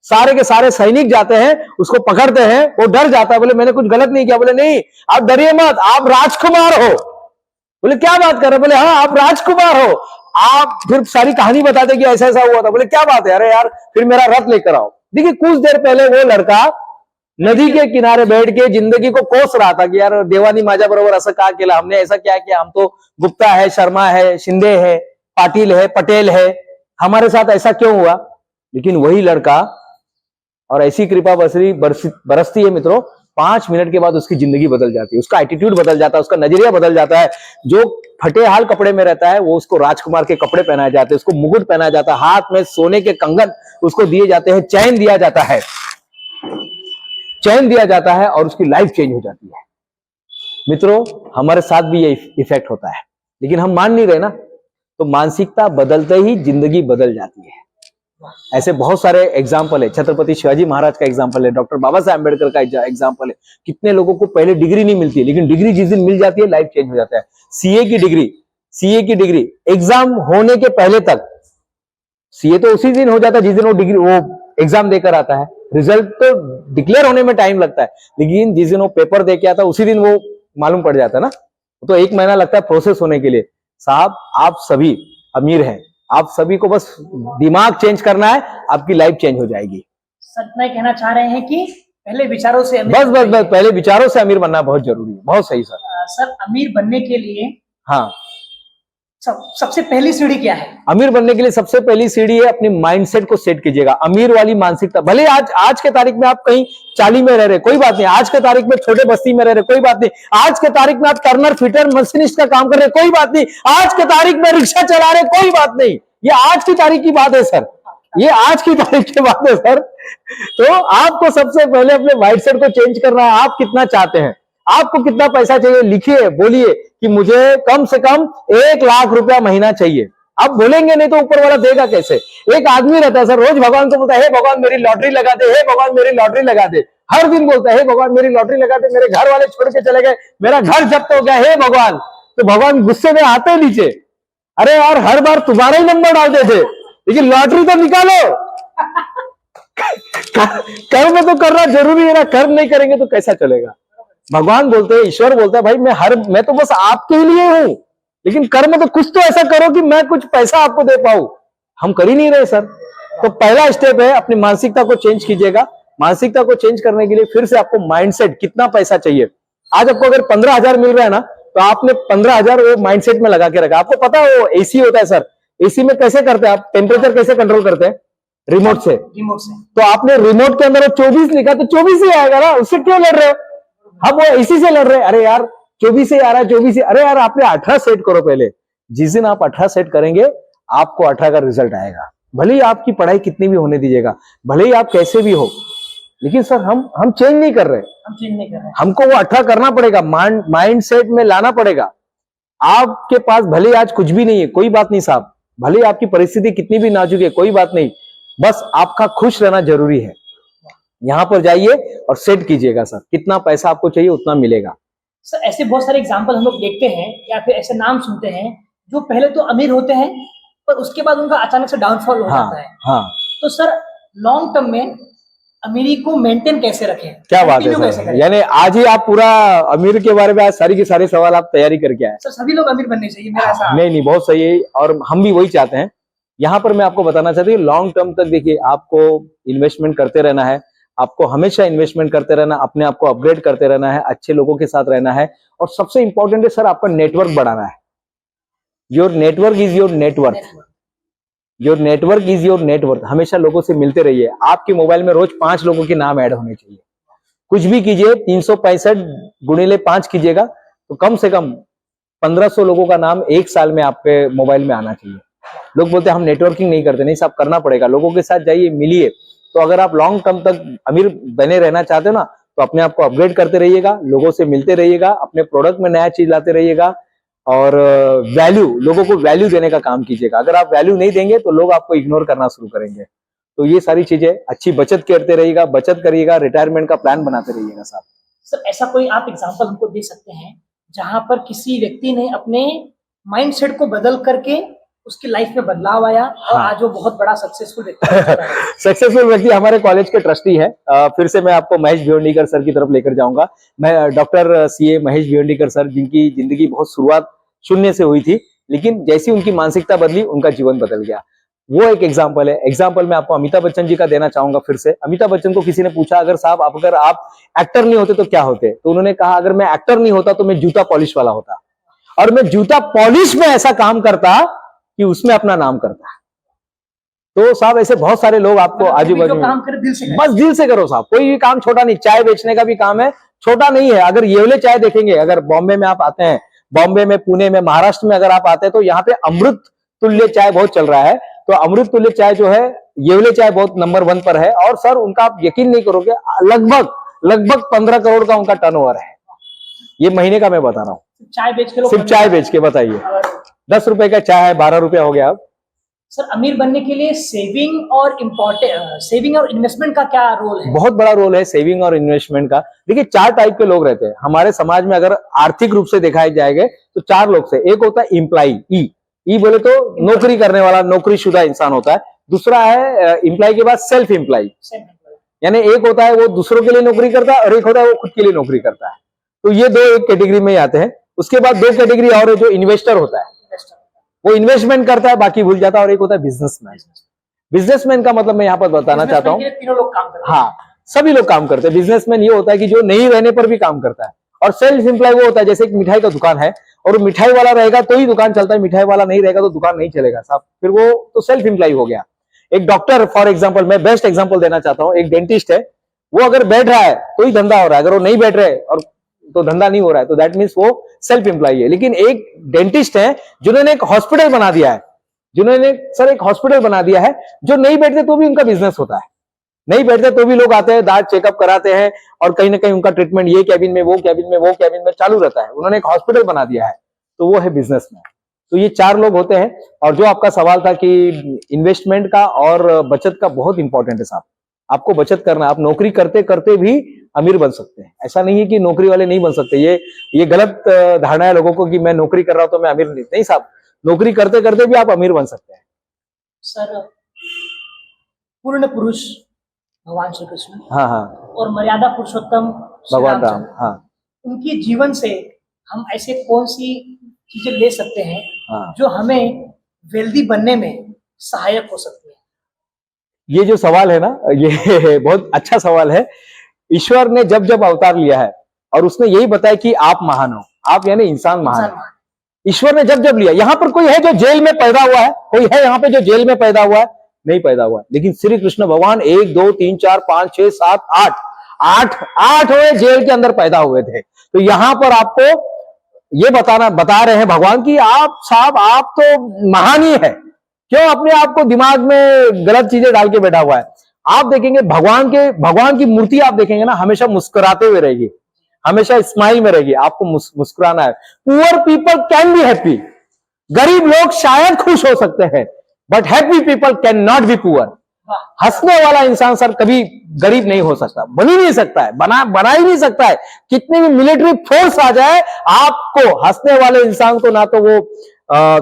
सारे के सारे सैनिक जाते हैं, उसको पकड़ते हैं, वो डर जाता है। बोले मैंने कुछ गलत नहीं किया। बोले नहीं, आप डरिए मत, आप राजकुमार हो। बोले क्या बात कर रहे? बोले हाँ, आप राजकुमार हो। आप फिर सारी कहानी बताते कि ऐसा ऐसा हुआ था। बोले क्या बात है? अरे यार, फिर मेरा रथ लेकर आओ। देखिए कुछ देर पहले वो लड़का नदी के किनारे बैठ के जिंदगी को कोस रहा था कि यार देवानी माझा बरोबर ऐसा क्या केला, हमने ऐसा क्या किया, हम तो गुप्ता है, शर्मा है, शिंदे है, पाटिल है, पटेल है, हमारे साथ ऐसा क्यों हुआ। लेकिन वही लड़का, और ऐसी कृपा बरसती है मित्रों, 5 मिनट के बाद उसकी जिंदगी बदल जाती है, उसका एटीट्यूड बदल जाता है, उसका नजरिया बदल जाता है। जो फटे हाल कपड़े में रहता है वो उसको राजकुमार के कपड़े पहनाए जाते हैं, उसको मुकुट पहनाया जाता है, हाथ में सोने के कंगन उसको दिए जाते हैं, चैन दिया जाता है, चैन दिया जाता है और उसकी लाइफ चेंज हो जाती है। मित्रों, हमारे साथ भी ये इफेक्ट होता है, लेकिन हम मान नहीं रहे ना। तो मानसिकता बदलते ही जिंदगी बदल जाती है। ऐसे बहुत सारे एग्जाम्पल है, छत्रपति शिवाजी महाराज का एग्जाम्पल है, डॉक्टर बाबा साहब अम्बेडकर का एग्जाम्पल है। कितने लोगों को पहले डिग्री नहीं मिलती है, लेकिन डिग्री जिस दिन मिल जाती है लाइफ चेंज हो जाता है। सीए की डिग्री एग्जाम होने के पहले तक, सीए तो उसी दिन हो जाता है जिस दिन वो एग्जाम देकर आता है। रिजल्ट तो डिक्लेयर होने में टाइम लगता है, लेकिन जिस दिन वो पेपर दे के आता है उसी दिन वो मालूम पड़ जाता है ना। तो 1 महीना लगता है प्रोसेस होने के लिए। साहब, आप सभी अमीर हैं, आप सभी को बस दिमाग चेंज करना है, आपकी लाइफ चेंज हो जाएगी। सर, मैं कहना चाह रहे हैं कि पहले विचारों से बस पहले विचारों से अमीर बनना बहुत जरूरी है। बहुत सही सर। सर, अमीर बनने के लिए हाँ, सबसे पहली सीढ़ी क्या है? अमीर बनने के लिए सबसे पहली सीढ़ी है अपनी माइंडसेट को सेट कीजिएगा। अमीर वाली मानसिकता, भले आज के तारीख में आप कहीं चाली में रह रहे, कोई बात नहीं। आज के तारीख में छोटे बस्ती में रह रहे, कोई बात नहीं। आज के तारीख में आप टर्नर, फिटर, मशीनिस्ट का काम कर रहे, कोई बात नहीं। आज के तारीख में रिक्शा चला रहे, कोई बात नहीं। ये आज की तारीख की बात है सर, ये आज की तारीख की बात है सर। तो आपको सबसे पहले अपने माइंडसेट को चेंज करना है। आप कितना चाहते हैं, आपको कितना पैसा चाहिए, लिखिए, बोलिए कि मुझे कम से कम 1 लाख रुपया महीना चाहिए। आप बोलेंगे नहीं तो ऊपर वाला देगा कैसे? एक आदमी रहता है सर, रोज भगवान को बोलता है, हे भगवान मेरी लॉटरी लगा दे, हे भगवान मेरी लॉटरी लगा दे। हर दिन बोलता है, हे भगवान मेरी लॉटरी लगा दे, मेरे घर वाले छोड़ के चले गए, मेरा घर जब्त हो गया, हे भगवान। तो भगवान गुस्से में आते नीचे, अरे यार हर बार तुम्हारा ही नंबर डालते थे, लेकिन लॉटरी तो निकालो। कर्म तो करना जरूरी है ना, कर्म नहीं करेंगे तो कैसा चलेगा। भगवान बोलते हैं, ईश्वर बोलता है, भाई मैं तो बस आपके लिए हूं, लेकिन कर्म तो कुछ तो ऐसा करो कि मैं कुछ पैसा आपको दे पाऊं। हम कर ही नहीं रहे सर। तो पहला स्टेप है अपनी मानसिकता को चेंज कीजिएगा। मानसिकता को चेंज करने के लिए फिर से आपको माइंडसेट, कितना पैसा चाहिए। आज आपको अगर 15,000 मिल रहा है ना, तो आपने 15,000 वो माइंडसेट में लगा के रखा। आपको पता है वो एसी होता है सर, एसी में कैसे करते हैं आप, टेम्परेचर कैसे कंट्रोल करते हैं, रिमोट से। तो आपने रिमोट के अंदर वो 24 लिखा तो 24 ही आएगा ना, उससे क्यों लड़ रहे हो। हम वो एसी से लड़ रहे हैं, अरे यार 24 ही आ रहा है, 24 ही। अरे यार आपने 18 सेट करो पहले। जिस दिन आप 18 सेट करेंगे, आपको 18 का रिजल्ट आएगा। भले ही आपकी पढ़ाई कितनी भी होने दीजिएगा, भले ही आप कैसे भी हो, लेकिन सर हम चेंज नहीं कर रहे। हमको वो 18 करना पड़ेगा, माइंड सेट में लाना पड़ेगा। आपके पास भले आज कुछ भी नहीं है, कोई बात नहीं साहब, भले आपकी परिस्थिति कितनी भी नाजुक है, कोई बात नहीं, बस आपका खुश रहना जरूरी है। यहां पर जाइए और सेट कीजिएगा सर, कितना पैसा आपको चाहिए उतना मिलेगा। सर ऐसे बहुत सारे एग्जाम्पल हम लोग देखते हैं या फिर ऐसे नाम सुनते हैं जो पहले तो अमीर होते हैं पर उसके बाद उनका अचानक से डाउनफॉल हो जाता है। हाँ। तो सर लॉन्ग टर्म में अमीरी को मेंटेन कैसे रखें, क्या बात है सर, यानी आज ही आप पूरा अमीर के बारे में आज सारी के सारे सवाल आप तैयारी करके आए। सर सभी लोग अमीर बनने चाहिए मेरा ऐसा। नहीं, बहुत सही है, और हम भी वही चाहते हैं। यहाँ पर मैं आपको बताना चाहती हूँ, लॉन्ग टर्म तक देखिए आपको इन्वेस्टमेंट करते रहना है, आपको हमेशा इन्वेस्टमेंट करते रहना, अपने आप को अपग्रेड करते रहना है, अच्छे लोगों के साथ रहना है, और सबसे इंपॉर्टेंट है सर आपका नेटवर्क बढ़ाना है। Your network is your network, your network is your network. हमेशा लोगों से मिलते रहिए। आपके मोबाइल में रोज 5 लोगों के नाम ऐड होने चाहिए। कुछ भी कीजिए, 365 गुणिले 5 कीजिएगा तो कम से कम 1500 लोगों का नाम एक साल में आपके मोबाइल में आना चाहिए। लोग बोलते हैं हम नेटवर्किंग नहीं करते, नहीं साहब करना पड़ेगा। लोगों के साथ जाइए, मिलिए। तो अगर आप लॉन्ग टर्म तक अमीर बने रहना चाहते हो ना, तो अपने आप को अपग्रेड करते रहिएगा, लोगों से मिलते रहिएगा, अपने प्रोडक्ट में नया चीज लाते रहिएगा, और वैल्यू, लोगों को वैल्यू देने का काम कीजिएगा। अगर आप वैल्यू नहीं देंगे तो लोग आपको इग्नोर करना शुरू करेंगे। तो ये सारी चीजें, अच्छी बचत करते रहिएगा, बचत करिएगा, रिटायरमेंट का प्लान बनाते रहिएगा साहब। सर ऐसा कोई आप एग्जांपल हमको दे सकते हैं जहां पर किसी व्यक्ति ने अपने माइंडसेट को बदल करके उसकी लाइफ में बदलाव आया और आज वो बहुत बड़ा सक्सेसफुल व्यक्ति सक्सेसफुल व्यक्ति हमारे कॉलेज के ट्रस्टी है। फिर से मैं आपको महेश भिवंडीकर सर की तरफ लेकर जाऊंगा। मैं डॉक्टर सीए महेश भिवंडीकर सर, जिनकी जिंदगी बहुत शुरुआत शून्य से हुई थी, लेकिन जैसी उनकी मानसिकता बदली, उनका जीवन बदल गया। वो एक एग्जाम्पल है। एग्जाम्पल मैं आपको अमिताभ बच्चन जी का देना चाहूंगा फिर से। अमिताभ बच्चन को किसी ने पूछा, अगर साहब अगर आप एक्टर नहीं होते तो क्या होते, तो उन्होंने कहा अगर मैं एक्टर नहीं होता तो मैं जूता पॉलिश वाला होता, और मैं जूता पॉलिश में ऐसा काम करता कि उसमें अपना नाम करता है। तो साहब ऐसे बहुत सारे लोग आपको आजू बाजू में, बस दिल से करो साहब। कोई भी काम छोटा नहीं, चाय बेचने का भी काम है, छोटा नहीं है। अगर ये वाले चाय देखेंगे, अगर बॉम्बे में आप आते हैं, बॉम्बे में, पुणे में, महाराष्ट्र में अगर आप आते हैं, तो यहाँ पे अमृत तुल्य चाय बहुत चल रहा है। तो अमृत तुल्य चाय जो है, ये वाले चाय बहुत नंबर 1 पर है। और सर उनका आप यकीन नहीं करोगे, लगभग 15 करोड़ का उनका टर्नओवर है। ये महीने का मैं बता रहा हूँ। चाय बेच के, सिर्फ चाय बेच के, बताइए। 10 रुपए का चाय है, 12 रुपया हो गया अब। सर अमीर बनने के लिए सेविंग और इन्वेस्टमेंट का क्या रोल है? बहुत बड़ा रोल है सेविंग और इन्वेस्टमेंट का। देखिए 4 टाइप के लोग रहते हैं हमारे समाज में। अगर आर्थिक रूप से दिखाए जाएंगे तो 4 लोग से। एक होता है इम्प्लाई, ई बोले तो नौकरी करने वाला, नौकरीशुदा इंसान होता है। दूसरा है इम्प्लाई के बाद सेल्फ इम्प्लाई, यानी एक होता है वो दूसरों के लिए नौकरी करता है और एक होता है वो खुद के लिए नौकरी करता है। तो ये 2 एक कैटेगरी में आते हैं। उसके बाद 2 कैटेगरी और है, जो इन्वेस्टर होता है, वो इन्वेस्टमेंट करता है बाकी भूल जाता है, और एक होता है बिजनेसमैन। बिजनेसमैन का मतलब मैं यहाँ पर बताना चाहता हूँ, तीनों लोग काम करते हैं। हाँ सभी लोग काम करते हैं। बिजनेसमैन ये होता है कि जो नहीं रहने पर भी काम करता है, और सेल्फ एम्प्लॉय वो होता है जैसे एक मिठाई का दुकान है और मिठाई वाला रहेगा तो ही दुकान चलता है, मिठाई वाला नहीं रहेगा तो दुकान नहीं चलेगा साहब, फिर वो तो सेल्फ एम्प्लॉय हो गया। एक डॉक्टर फॉर एग्जाम्पल, मैं बेस्ट एग्जाम्पल देना चाहता हूँ, एक डेंटिस्ट है, वो अगर बैठ रहा है तो ही धंधा हो रहा है, अगर वो नहीं बैठ रहे और तो धंधा नहीं हो रहा है, तो दैट मीन्स वो सेल्फ एम्प्लॉय है। लेकिन एक डेंटिस्ट है जिन्होंने एक हॉस्पिटल बना दिया है, जिन्होंने सर एक हॉस्पिटल बना दिया है, जो नहीं बैठते तो भी उनका बिजनेस होता है, नहीं बैठते तो भी लोग आते हैं, दांत चेकअप कराते हैं, और कहीं ना कहीं उनका ट्रीटमेंट ये कैबिन में, वो कैबिन में, वो कैबिन में चालू रहता है। उन्होंने एक हॉस्पिटल बना दिया है, तो वो है बिजनेसमैन। तो ये 4 लोग होते हैं। और जो आपका सवाल था कि इन्वेस्टमेंट का और बचत का, बहुत इंपॉर्टेंट है साहब। आपको बचत करना, आप नौकरी करते करते भी अमीर बन सकते हैं। ऐसा नहीं है कि नौकरी वाले नहीं बन सकते, ये गलत धारणा है लोगों को कि मैं नौकरी कर रहा हूं तो मैं अमीर नहीं साहब। नौकरी करते करते भी आप अमीर बन सकते हैं। सर, पूर्ण पुरुष भगवान श्री कृष्ण हाँ हाँ, और मर्यादा पुरुषोत्तम श्री भगवान राम, रामचंद्र, हाँ उनके जीवन से हम ऐसे कौन सी चीजें ले सकते हैं हाँ। जो हमें वेल्दी बनने में सहायक हो सकती है? ये जो सवाल है ना, ये बहुत अच्छा सवाल है। ईश्वर ने जब जब अवतार लिया है और उसने यही बताया कि आप महान हो, आप यानी इंसान महान है। ईश्वर ने जब जब लिया, यहां पर कोई है जो जेल में पैदा हुआ है? कोई है यहां पे जो जेल में पैदा हुआ है? नहीं पैदा हुआ है। लेकिन श्री कृष्ण भगवान 1 2 3 4 5 6 7 आठवें जेल के अंदर पैदा हुए थे। तो यहां पर आपको ये बता रहे हैं भगवान की आप साहब, आप तो महान ही है। क्यों अपने आप को दिमाग में गलत चीजें डाल के बैठा हुआ है? आप देखेंगे भगवान की मूर्ति आप देखेंगे ना, हमेशा मुस्कुराते हुए रहेगी, हमेशा स्माइल में रहेगी। आपको मुस्कुराना है। Poor people can be happy, गरीब लोग शायद खुश हो सकते हैं, but happy people can not be poor. हंसने वाला इंसान सर कभी गरीब नहीं हो सकता, बन ही नहीं सकता है, बना ही नहीं सकता है। कितनी भी मिलिट्री फोर्स आ जाए, आपको हंसने वाले इंसान को ना तो वो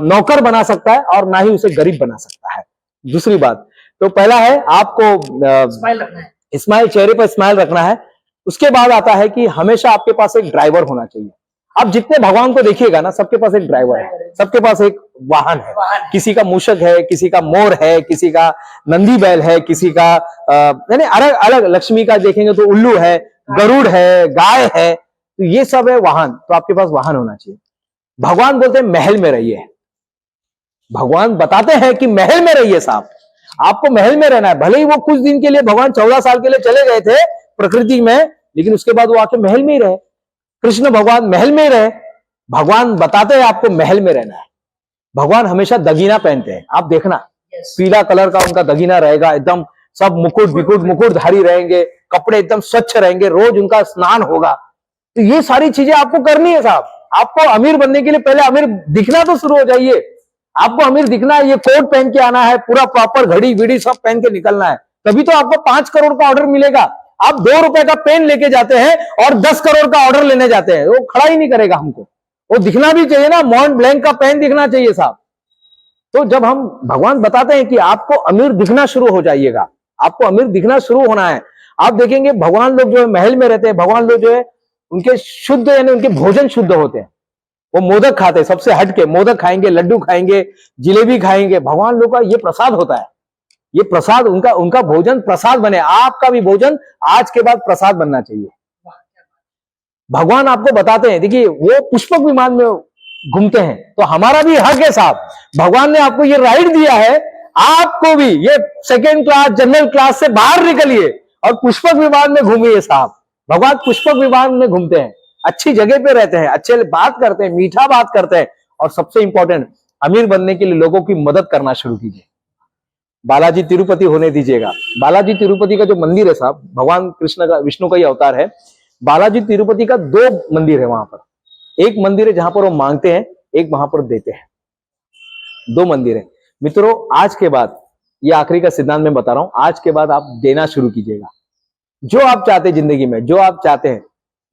नौकर बना सकता है और ना ही उसे गरीब बना सकता है। दूसरी बात तो पहला है आपको स्माइल रखना है, स्माइल, चेहरे पर स्माइल रखना है। उसके बाद आता है कि हमेशा आपके पास एक ड्राइवर होना चाहिए। आप जितने भगवान को देखिएगा ना, सबके पास एक ड्राइवर है, सबके पास एक वाहन है। किसी का मूषक है, किसी का मोर है, किसी का नंदी बैल है, किसी का यानी अलग अलग, लक्ष्मी का देखेंगे तो उल्लू है, गरुड़ है, गाय है, तो ये सब है वाहन। तो आपके पास वाहन होना चाहिए। भगवान बोलते हैं महल में रहिए, भगवान बताते हैं कि महल में रहिए साहब, आपको महल में रहना है। भले ही वो कुछ दिन के लिए, भगवान 14 साल के लिए चले गए थे प्रकृति में, लेकिन उसके बाद वो आके महल में ही रहे। कृष्ण भगवान महल में ही रहे। भगवान बताते हैं आपको महल में रहना है। भगवान हमेशा दगीना पहनते हैं, आप देखना पीला कलर का उनका दगीना रहेगा, एकदम सब मुकुटधारी रहेंगे, कपड़े एकदम स्वच्छ रहेंगे, रोज उनका स्नान होगा। तो ये सारी चीजें आपको करनी है साहब। आपको अमीर बनने के लिए पहले अमीर दिखना तो शुरू हो जाइए। आपको अमीर दिखना है, ये कोट पहन के आना है, पूरा प्रॉपर घड़ी विड़ी सब पहन के निकलना है, तभी तो आपको 5 करोड़ का ऑर्डर मिलेगा। आप 2 रुपए का पेन लेके जाते हैं और 10 करोड़ का ऑर्डर लेने जाते हैं, वो खड़ा ही नहीं करेगा हमको। वो दिखना भी चाहिए ना, मॉन्ट ब्लैंक का पेन दिखना चाहिए साहब। तो जब हम भगवान बताते हैं कि आपको अमीर दिखना शुरू हो जाइएगा, आपको अमीर दिखना शुरू होना है। आप देखेंगे भगवान लोग जो है महल में रहते हैं, भगवान लोग जो है उनके शुद्ध यानी उनके भोजन शुद्ध होते हैं। वो मोदक खाते हैं, सबसे हटके मोदक खाएंगे, लड्डू खाएंगे, जिलेबी खाएंगे। भगवान लोग का ये प्रसाद होता है, ये प्रसाद उनका भोजन प्रसाद बने। आपका भी भोजन आज के बाद प्रसाद बनना चाहिए। भगवान आपको बताते हैं, देखिए वो पुष्पक विमान में घूमते हैं, तो हमारा भी हक है साहब। भगवान ने आपको ये राइट दिया है, आपको भी ये सेकेंड क्लास जनरल क्लास से बाहर निकलिए और पुष्पक विमान में घूमिए साहब। भगवान पुष्पक विमान में घूमते हैं, अच्छी जगह पे रहते हैं, अच्छे बात करते हैं, मीठा बात करते हैं, और सबसे इंपॉर्टेंट अमीर बनने के लिए लोगों की मदद करना शुरू कीजिए। बालाजी तिरुपति होने दीजिएगा। बालाजी तिरुपति का जो मंदिर है साहब, भगवान कृष्ण का, विष्णु का ही अवतार है। बालाजी तिरुपति का 2 मंदिर है वहां पर। एक मंदिर है जहां पर वो मांगते हैं, एक वहां पर देते हैं। 2 मंदिर है मित्रों। आज के बाद, ये आखिरी का सिद्धांत मैं बता रहा हूं, आज के बाद आप देना शुरू कीजिएगा। जो आप चाहते हैं जिंदगी में, जो आप चाहते हैं,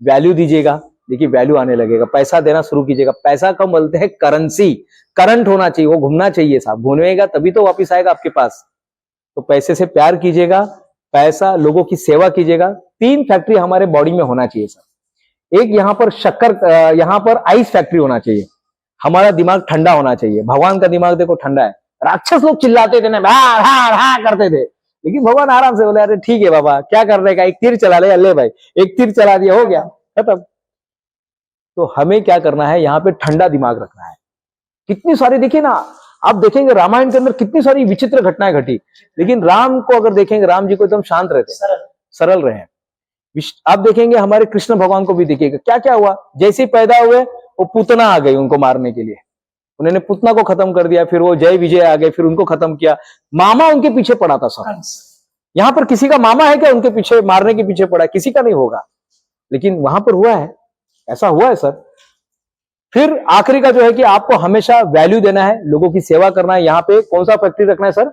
वैल्यू दीजिएगा, देखिए वैल्यू आने लगेगा। पैसा देना शुरू कीजिएगा। पैसा कब बोलते हैं? करेंसी, करंट होना चाहिए, वो घूमना चाहिए साहब। घूमेगा तभी तो वापिस आएगा आपके पास। तो पैसे से प्यार कीजिएगा, पैसा, लोगों की सेवा कीजिएगा। 3 फैक्ट्री हमारे बॉडी में होना चाहिए सर। एक यहाँ पर शक्कर, यहाँ पर आइस फैक्ट्री होना चाहिए। हमारा दिमाग ठंडा होना चाहिए। भगवान का दिमाग देखो ठंडा है। राक्षस लोग चिल्लाते थे ना, हा करते थे, लेकिन भगवान आराम से बोले, अरे ठीक है बाबा, क्या करने का, एक तीर चला ले, अल्ले भाई एक तीर चला दिया, हो गया, खत्म। तो हमें क्या करना है, यहाँ पे ठंडा दिमाग रखना है। कितनी सारी, देखिए ना, आप देखेंगे रामायण के अंदर कितनी सारी विचित्र घटनाएं घटी, लेकिन राम को अगर देखेंगे, राम जी को एकदम शांत रहते, सरल रहे। आप देखेंगे हमारे कृष्ण भगवान को भी देखिएगा, क्या क्या हुआ। जैसे ही पैदा हुए वो पूतना आ गई उनको मारने के लिए, उन्होंने पूतना को खत्म कर दिया। फिर वो जय विजय आ गए, फिर उनको खत्म किया। मामा उनके पीछे पड़ा था सब। यहां पर किसी का मामा है क्या उनके पीछे, मारने के पीछे पड़ा? किसी का नहीं होगा, लेकिन वहां पर हुआ है, ऐसा हुआ है सर। फिर आखिरी का जो है कि आपको हमेशा वैल्यू देना है, लोगों की सेवा करना है। यहाँ पे कौन सा फैक्ट्री रखना है सर?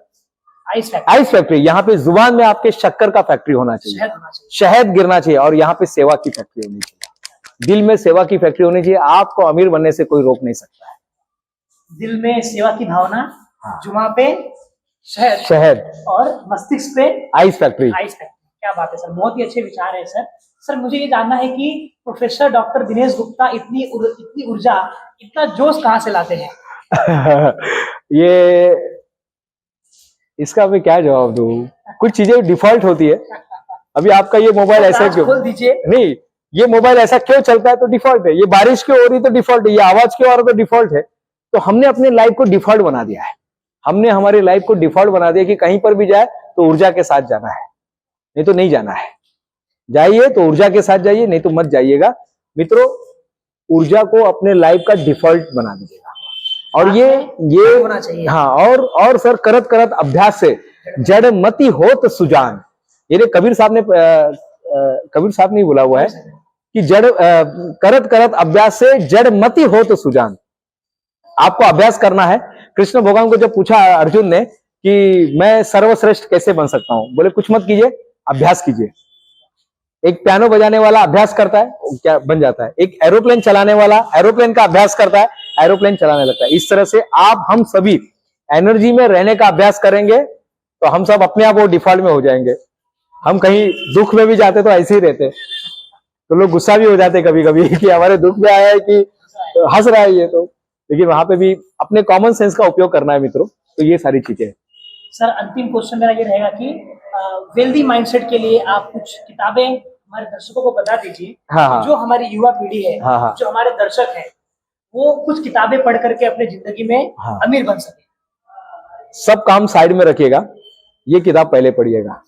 Ice factory. यहाँ पे जुबान में आपके शक्कर का फैक्ट्री होना चाहिए, शहद गिरना चाहिए, और यहाँ पे सेवा की फैक्ट्री होनी चाहिए। दिल में सेवा की फैक्ट्री होनी चाहिए। आपको अमीर बनने से कोई रोक नहीं सकता है। दिल में सेवा की भावना, हाँ। जुमा पे शहद शहद और मस्तिष्क पे आइस फैक्ट्री। Ice factory. क्या बात है सर, बहुत ही अच्छे विचार है सर। सर मुझे ये जानना है कि प्रोफेसर डॉक्टर दिनेश गुप्ता इतनी ऊर्जा, इतना जोश कहाँ से लाते हैं? ये इसका मैं क्या जवाब दूं, कुछ चीजें डिफॉल्ट होती है। अभी आपका ये मोबाइल ऐसा क्यों, खोल दीजिए। नहीं ये मोबाइल ऐसा क्यों चलता है तो डिफॉल्ट है, ये बारिश क्यों हो रही तो डिफॉल्ट है, ये आवाज क्यों आ रहा तो डिफॉल्ट है। तो हमने अपने लाइफ को डिफॉल्ट बना दिया है, हमने हमारी लाइफ को डिफॉल्ट बना दिया कि कहीं पर भी जाए तो ऊर्जा के साथ जाना है, नहीं तो नहीं जाना है। जाइए तो ऊर्जा के साथ जाइए, नहीं तो मत जाइएगा। मित्रों, ऊर्जा को अपने लाइफ का डिफॉल्ट बना दीजिएगा। और ये होना चाहिए। हाँ, और सर करत करत अभ्यास से जड़ मति होत सुजान। ये कबीर साहब ने कबीर साहब ने बोला हुआ है कि करत करत अभ्यास से जड़ मति होत सुजान। आपको अभ्यास करना है। कृष्ण भगवान को जब पूछा अर्जुन ने कि मैं सर्वश्रेष्ठ कैसे बन सकता हूं, बोले कुछ मत कीजिए, अभ्यास कीजिए। एक पियानो बजाने वाला अभ्यास करता है, क्या बन जाता है। एक एरोप्लेन चलाने वाला एरोप्लेन का अभ्यास करता है, एरोप्लेन चलाने लगता है। इस तरह से हम सभी एनर्जी में रहने का अभ्यास करेंगे तो हम सब अपने आप वो डिफॉल्ट में हो जाएंगे। हम कहीं दुख में भी जाते तो ऐसे ही रहते, तो लोग गुस्सा भी हो जाते कभी कभी कि हमारे दुख में आया है कि हंस रहा है ये तो, लेकिन वहां पे भी अपने कॉमन सेंस का उपयोग करना है मित्रों। तो ये सारी चीजें हैं। सर अंतिम क्वेश्चन मेरा ये रहेगा कि वेल्दी माइंडसेट के लिए आप कुछ किताबें हमारे दर्शकों को बता दीजिए। हाँ। जो हमारी युवा पीढ़ी है, हाँ। जो हमारे दर्शक हैं, वो कुछ किताबें पढ़ करके अपने जिंदगी में अमीर बन सके। सब काम साइड में रखिएगा, ये किताब पहले पढ़िएगा।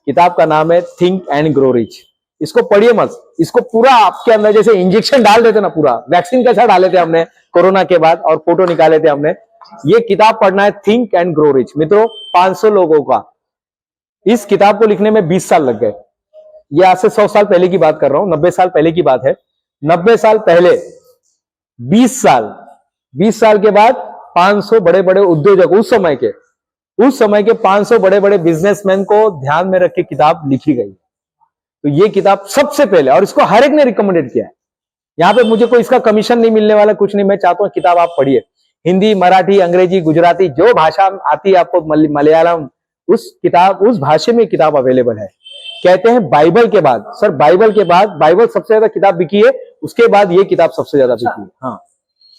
किताब का नाम है थिंक एंड ग्रो रिच। इसको पढ़िए मत, इसको पूरा आपके अंदर जैसे इंजेक्शन डाल देते ना, पूरा वैक्सीन कैसा डाले थे हमने कोरोना के बाद और फोटो निकाले थे हमने। ये किताब पढ़ना है, थिंक एंड ग्रो रिच। मित्रों 500 लोगों का इस किताब को लिखने में 20 साल लग गए। ये आज से 100 साल पहले की बात कर रहा हूं, 90 साल पहले की बात है। 90 साल पहले 20 साल के बाद 500 बड़े बड़े उद्योजक, उस समय के 500 बड़े बड़े बिजनेसमैन को ध्यान में रख के किताब लिखी गई। तो ये किताब सबसे पहले, और इसको हर एक ने रिकमेंडेड किया है। यहां पे मुझे कोई इसका कमीशन नहीं मिलने वाला, कुछ नहीं। मैं चाहता हूं किताब आप पढ़िए। हिंदी, मराठी, अंग्रेजी, गुजराती, जो भाषा आती है आपको, मलयालम, उस भाषा में किताब अवेलेबल है। कहते हैं बाइबल के बाद, सर बाइबल के बाद, बाइबल सबसे ज्यादा किताब बिकी है, उसके बाद ये किताब सबसे ज्यादा बिकी है। हाँ,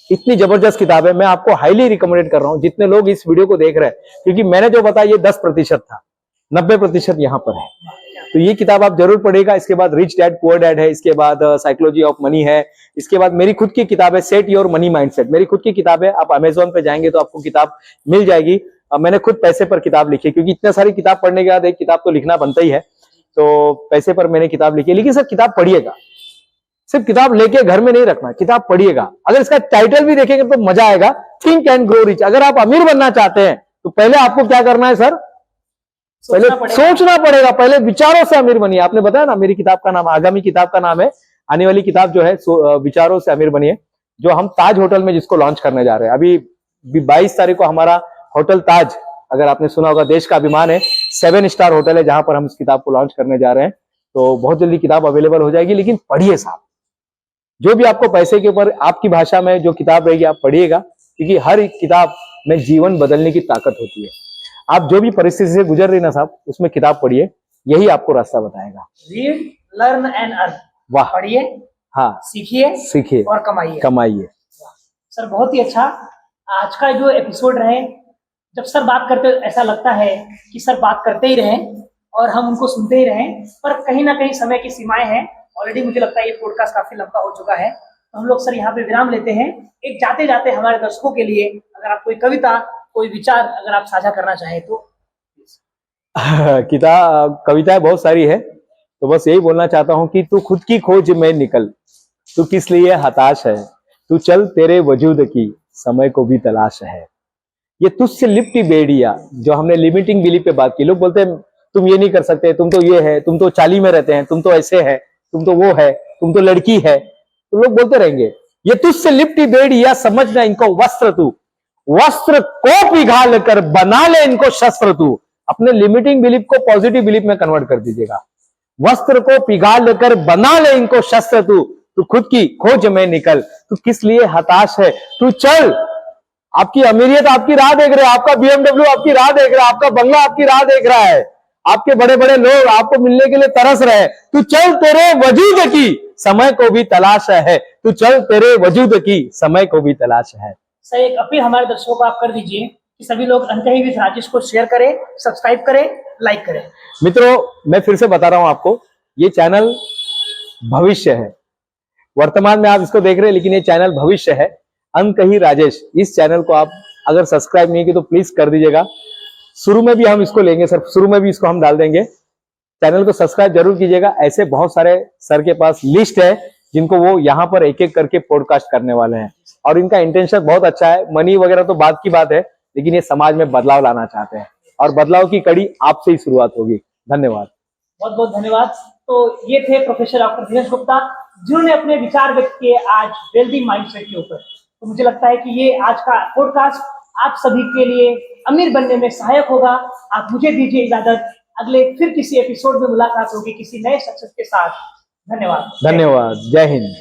इतनी जबरदस्त किताब है। मैं आपको हाईली रिकमेंडेड कर रहा हूं, जितने लोग इस वीडियो को देख रहे हैं, क्योंकि मैंने जो बताया ये 10% था, 90% यहां पर है। तो ये किताब आप जरूर पढ़ेगा। इसके बाद रिच डैड पुअर डैड है, इसके बाद साइकोलॉजी ऑफ मनी है, इसके बाद मेरी खुद की किताब है सेट योर मनी माइंडसेट। मेरी खुद की किताब है, आप अमेजोन पे जाएंगे तो आपको किताब मिल जाएगी। मैंने खुद पैसे पर किताब लिखी, क्योंकि इतने सारी किताब पढ़ने के बाद एक किताब तो लिखना बनता ही है, तो पैसे पर मैंने किताब लिखी। लेकिन सर किताब पढ़िएगा, सिर्फ किताब लेके घर में नहीं रखना, किताब पढ़िएगा। अगर इसका टाइटल भी देखेंगे तो मजा आएगा, थिंक एंड ग्रो रिच। अगर आप अमीर बनना चाहते हैं तो पहले आपको क्या करना है सर, पहले सोचना पड़ेगा, पहले विचारों से अमीर बनिए। आपने बताया ना, मेरी किताब का नाम, आगामी किताब का नाम है, आने वाली किताब जो है विचारों से अमीर बनिए, जो हम ताज होटल में जिसको लॉन्च करने जा रहे हैं। अभी 22 तारीख को हमारा होटल ताज, अगर आपने सुना होगा, देश का अभिमान है, 7 स्टार होटल है, जहां पर हम इस किताब को लॉन्च करने जा रहे हैं। तो बहुत जल्दी किताब अवेलेबल हो जाएगी। लेकिन पढ़िए साहब, जो भी आपको पैसे के ऊपर आपकी भाषा में जो किताब रहेगी आप पढ़िएगा, क्योंकि हर एक किताब में जीवन बदलने की ताकत होती है। आप जो भी परिस्थिति से गुजर रही ना साहब, उसमें किताब पढ़िए, यही आपको रास्ता बताएगा। Read, learn and earn. वाह, पढ़िए, हाँ, सीखिए और कमाइए। सर बहुत ही अच्छा आज का जो एपिसोड रहे। जब सर बात करते ऐसा लगता है कि सर बात करते ही रहें और हम उनको सुनते ही रहें, पर कहीं ना कहीं समय की सीमाएं हैं। ऑलरेडी मुझे लगता है ये पॉडकास्ट काफी लंबा हो चुका है, तो हम लोग सर यहाँ पे विराम लेते हैं। एक जाते जाते हमारे दर्शकों के लिए अगर आप कोई कविता, कोई विचार अगर आप साझा करना चाहें तो। कविताएं बहुत सारी है, तो बस यही बोलना चाहता हूं कि तू खुद की खोज में निकल, तू किस लिए हताश है, तू चल तेरे वजूद की समय को भी तलाश है। ये तुझसे लिपटी बेड़िया, जो हमने लिमिटिंग बिलीफ पे बात की। लोग बोलते हैं तुम ये नहीं कर सकते, तुम तो ये है, तुम तो चाली में रहते हैं, तुम तो ऐसे है, तुम तो वो है, तुम तो लड़की है, तो लोग बोलते रहेंगे। ये तुझसे लिपटी बेड़िया, समझना इनको वस्त्र, तू वस्त्र को पिघाल कर बना ले इनको शस्त्र। तू अपने लिमिटिंग बिलीफ को पॉजिटिव बिलीफ में कन्वर्ट कर दीजिएगा। वस्त्र को पिघाल कर बना ले इनको शस्त्र। तू खुद की खोज में निकल, तू किस लिए हताश है, तू चल आपकी अमीरियत आपकी राह देख रहे हैं, आपका BMW आपकी राह देख रहा है, आपका बंगला आपकी राह देख रहा है, आपके बड़े बड़े लोग आपको मिलने के लिए तरस रहे हैं। तू चल तेरे वजूद की समय को भी तलाश है, तू चल तेरे वजूद की समय को भी तलाश है। सर एक अपील हमारे दर्शकों को आप कर दीजिए कि सभी लोग अनकही विद राजेश को शेयर करें, सब्सक्राइब करें, लाइक करें। मित्रों, मैं फिर से बता रहा हूं आपको, ये चैनल भविष्य है। वर्तमान में आप इसको देख रहे हैं, लेकिन ये चैनल भविष्य है। अनकही राजेश, इस चैनल को आप अगर सब्सक्राइब नहीं किए तो प्लीज कर दीजिएगा। शुरू में भी हम इसको लेंगे सर, शुरू में भी इसको हम डाल देंगे। चैनल को सब्सक्राइब जरूर कीजिएगा। ऐसे बहुत सारे सर के पास लिस्ट है जिनको वो यहाँ पर एक एक करके पॉडकास्ट करने वाले हैं, और इनका इंटेंशन बहुत अच्छा है। मनी वगैरह तो बात की बात है, लेकिन ये समाज में बदलाव लाना चाहते हैं, और बदलाव की कड़ी आपसे ही शुरुआत होगी। धन्यवाद, बहुत बहुत धन्यवाद। तो ये थे प्रोफेसर डॉक्टर दिनेश गुप्ता, जिन्होंने अपने विचार व्यक्त किए आज वेल्दी माइंडसेट के ऊपर। तो मुझे लगता है कि ये आज का पॉडकास्ट आप सभी के लिए अमीर बनने में सहायक होगा। आप मुझे दीजिए इजाजत, अगले फिर किसी एपिसोड में मुलाकात होगी किसी नए सक्सेस के साथ। धन्यवाद। धन्यवाद। जय हिंद।